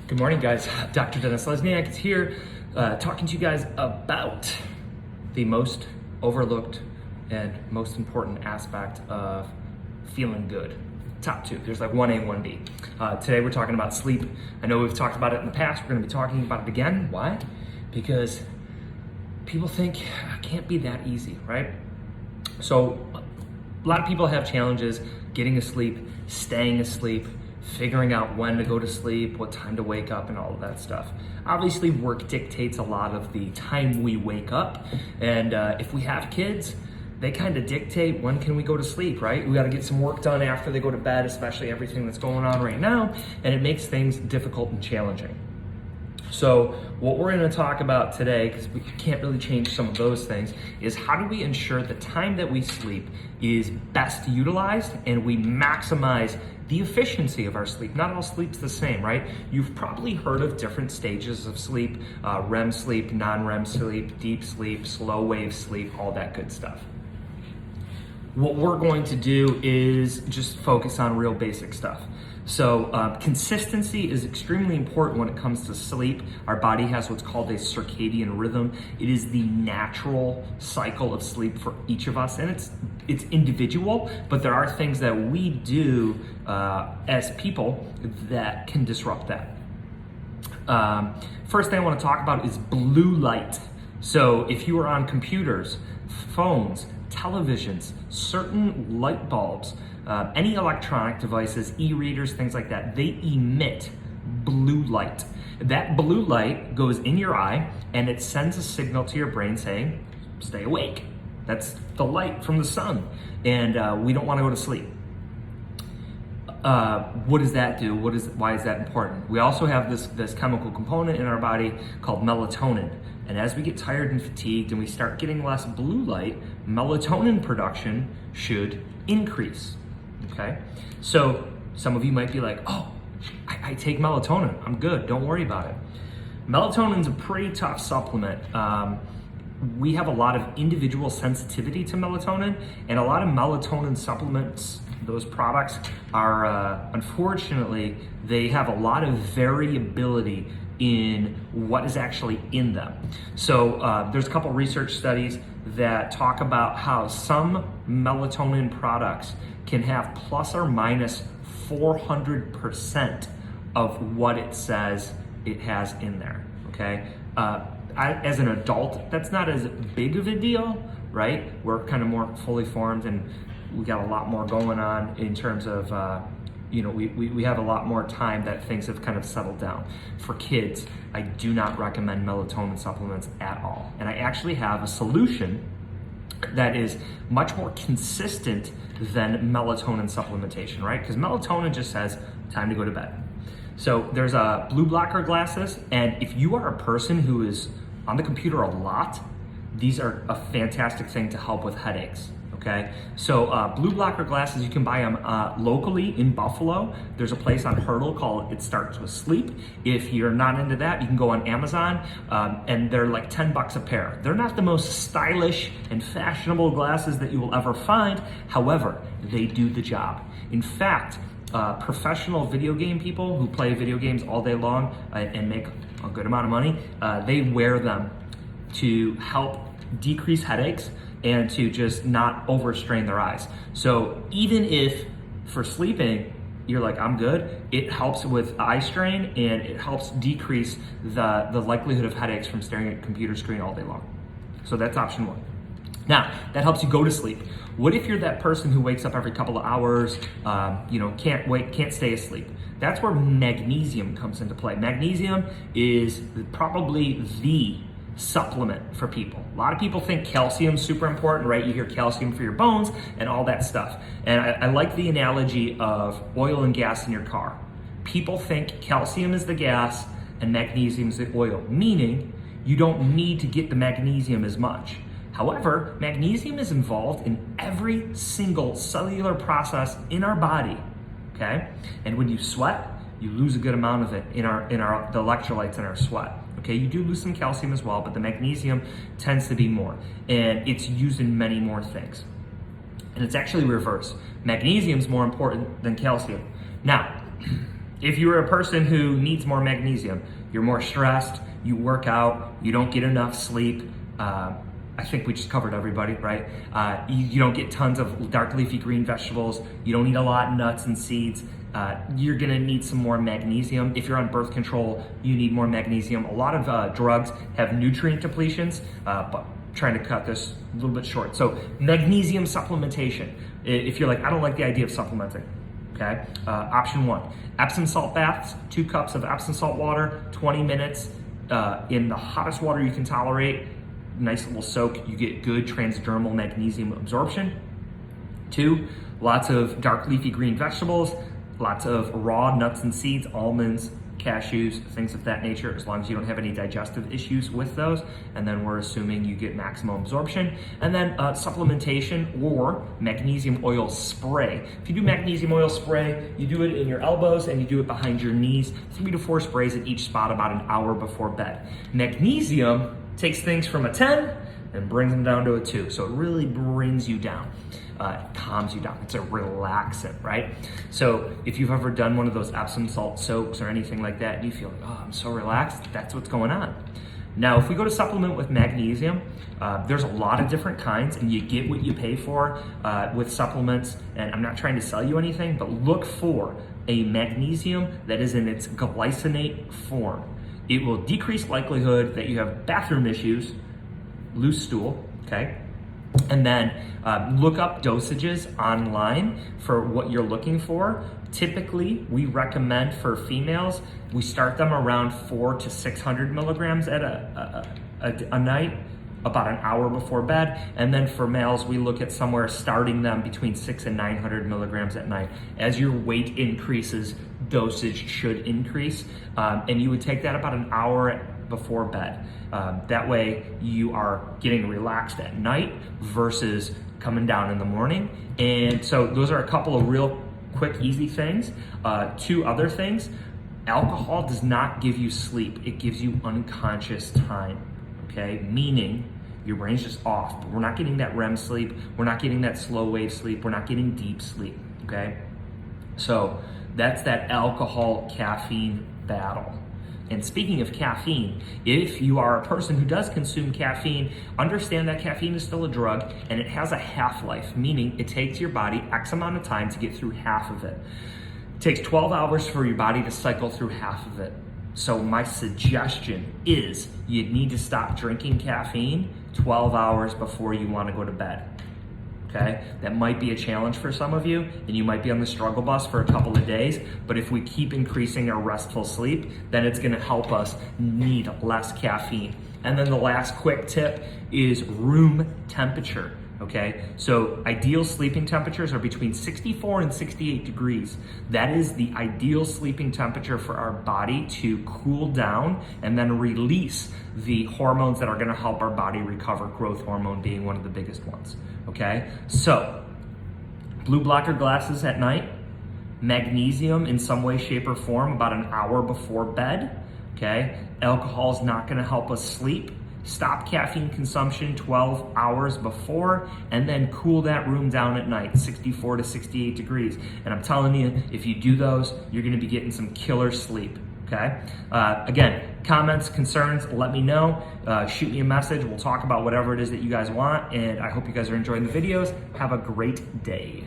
Good morning, guys. Dr. Dennis Lesniak is here talking to you guys about the most overlooked and most important aspect of feeling good. Top two. There's like 1A, 1B. Today we're talking about sleep. I know we've talked about it in the past. We're going to be talking about it again. Why? Because people think it can't be that easy, right? So a lot of people have challenges getting asleep, staying asleep, figuring out when to go to sleep, what time to wake up, and all of that stuff. Obviously, work dictates a lot of the time we wake up, and if we have kids, they kind of dictate when can we go to sleep, right? We got to get some work done after they go to bed, especially everything that's going on right now, and it makes things difficult and challenging. So what we're going to talk about today, because we can't really change some of those things, is how do we ensure the time that we sleep is best utilized and we maximize the efficiency of our sleep. Not all sleep's the same, right? You've probably heard of different stages of sleep, REM sleep, non-REM sleep, deep sleep, slow wave sleep, all that good stuff. What we're going to do is just focus on real basic stuff. So consistency is extremely important when it comes to sleep. Our body has what's called a circadian rhythm. It is the natural cycle of sleep for each of us, and it's individual, but there are things that we do as people that can disrupt that. First thing I want to talk about is blue light. So if you are on computers, phones, televisions, certain light bulbs, any electronic devices, e-readers, things like that, they emit blue light. That blue light goes in your eye and it sends a signal to your brain saying, stay awake. That's the light from the sun, and we don't want to go to sleep. What does that do? Why is that important? We also have this chemical component in our body called melatonin. And as we get tired and fatigued and we start getting less blue light, melatonin production should increase, okay? So some of you might be like, oh, I take melatonin, I'm good, don't worry about it. Melatonin's a pretty tough supplement. We have a lot of individual sensitivity to melatonin, and a lot of melatonin supplements, those products are, unfortunately, they have a lot of variability in what is actually in them. So there's a couple research studies that talk about how some melatonin products can have plus or minus 400% of what it says it has in there, okay? As an adult, that's not as big of a deal, right? We're kind of more fully formed and we got a lot more going on in terms of, we have a lot more time that things have kind of settled down. For kids, I do not recommend melatonin supplements at all. And I actually have a solution that is much more consistent than melatonin supplementation, right? Because melatonin just says, time to go to bed. So there's blue blocker glasses, and if you are a person who is on the computer a lot, these are a fantastic thing to help with headaches. Okay, so blue blocker glasses, you can buy them locally in Buffalo. There's a place on Hurdle called It Starts With Sleep. If you're not into that, you can go on Amazon, and they're like $10 a pair. They're not the most stylish and fashionable glasses that you will ever find. However, they do the job. In fact, professional video game people who play video games all day long and make a good amount of money, they wear them to help decrease headaches and to just not overstrain their eyes. So even if for sleeping, you're like, I'm good, it helps with eye strain and it helps decrease the likelihood of headaches from staring at a computer screen all day long. So that's option one. Now, that helps you go to sleep. What if you're that person who wakes up every couple of hours, can't stay asleep? That's where magnesium comes into play. Magnesium is probably the supplement for people. A lot of people think calcium's super important, right? You hear calcium for your bones and all that stuff. And I like the analogy of oil and gas in your car. People think calcium is the gas and magnesium is the oil, meaning you don't need to get the magnesium as much. However, magnesium is involved in every single cellular process in our body, okay? And when you sweat, you lose a good amount of it in the electrolytes in our sweat. Okay, you do lose some calcium as well, but the magnesium tends to be more, and it's used in many more things. And it's actually reverse. Magnesium is more important than calcium. Now, If you're a person who needs more magnesium, you're more stressed, you work out, you don't get enough sleep, I think we just covered everybody, right? You don't get tons of dark leafy green vegetables, you don't eat a lot of nuts and seeds, you're gonna need some more magnesium. If you're on birth control, you need more magnesium. A lot of drugs have nutrient depletions, but trying to cut this a little bit short. So magnesium supplementation. If you're like, I don't like the idea of supplementing, okay? Option 1, Epsom salt baths, 2 cups of Epsom salt water, 20 minutes in the hottest water you can tolerate. Nice little soak, you get good transdermal magnesium absorption. 2, lots of dark leafy green vegetables, lots of raw nuts and seeds, almonds, cashews, things of that nature, as long as you don't have any digestive issues with those. And then we're assuming you get maximum absorption. And then supplementation or magnesium oil spray. If you do magnesium oil spray, you do it in your elbows and you do it behind your knees, 3 to 4 sprays at each spot about an hour before bed. Magnesium takes things from a 10 and brings them down to a 2. So it really brings you down. It calms you down. It's a relaxant, right? So if you've ever done one of those Epsom salt soaks or anything like that, and you feel like, oh, I'm so relaxed, that's what's going on. Now, if we go to supplement with magnesium, there's a lot of different kinds, and you get what you pay for with supplements. And I'm not trying to sell you anything, but look for a magnesium that is in its glycinate form. It will decrease likelihood that you have bathroom issues, loose stool, okay? And then look up dosages online for what you're looking for. Typically, we recommend for females, we start them around 400 to 600 milligrams at a night, about an hour before bed. And then for males, we look at somewhere starting them between 600 and 900 milligrams at night. As your weight increases, dosage should increase. And you would take that about an hour before bed. That way you are getting relaxed at night versus coming down in the morning. And so those are a couple of real quick, easy things. 2 other things, alcohol does not give you sleep. It gives you unconscious time, okay? Meaning your brain's just off, but we're not getting that REM sleep. We're not getting that slow wave sleep. We're not getting deep sleep, okay? So that's that alcohol caffeine battle. And speaking of caffeine, if you are a person who does consume caffeine, understand that caffeine is still a drug and it has a half-life, meaning it takes your body X amount of time to get through half of it. It takes 12 hours for your body to cycle through half of it. So my suggestion is you need to stop drinking caffeine 12 hours before you want to go to bed. Okay, that might be a challenge for some of you, and you might be on the struggle bus for a couple of days, but if we keep increasing our restful sleep, then it's gonna help us need less caffeine. And then the last quick tip is room temperature, okay? So ideal sleeping temperatures are between 64 and 68 degrees. That is the ideal sleeping temperature for our body to cool down and then release the hormones that are gonna help our body recover, growth hormone being one of the biggest ones, okay? So, blue blocker glasses at night, magnesium in some way, shape, or form about an hour before bed, okay? Alcohol is not gonna help us sleep. Stop caffeine consumption 12 hours before, and then cool that room down at night, 64 to 68 degrees. And I'm telling you, if you do those, you're gonna be getting some killer sleep, okay? Again, comments, concerns, let me know. Shoot me a message. We'll talk about whatever it is that you guys want, and I hope you guys are enjoying the videos. Have a great day.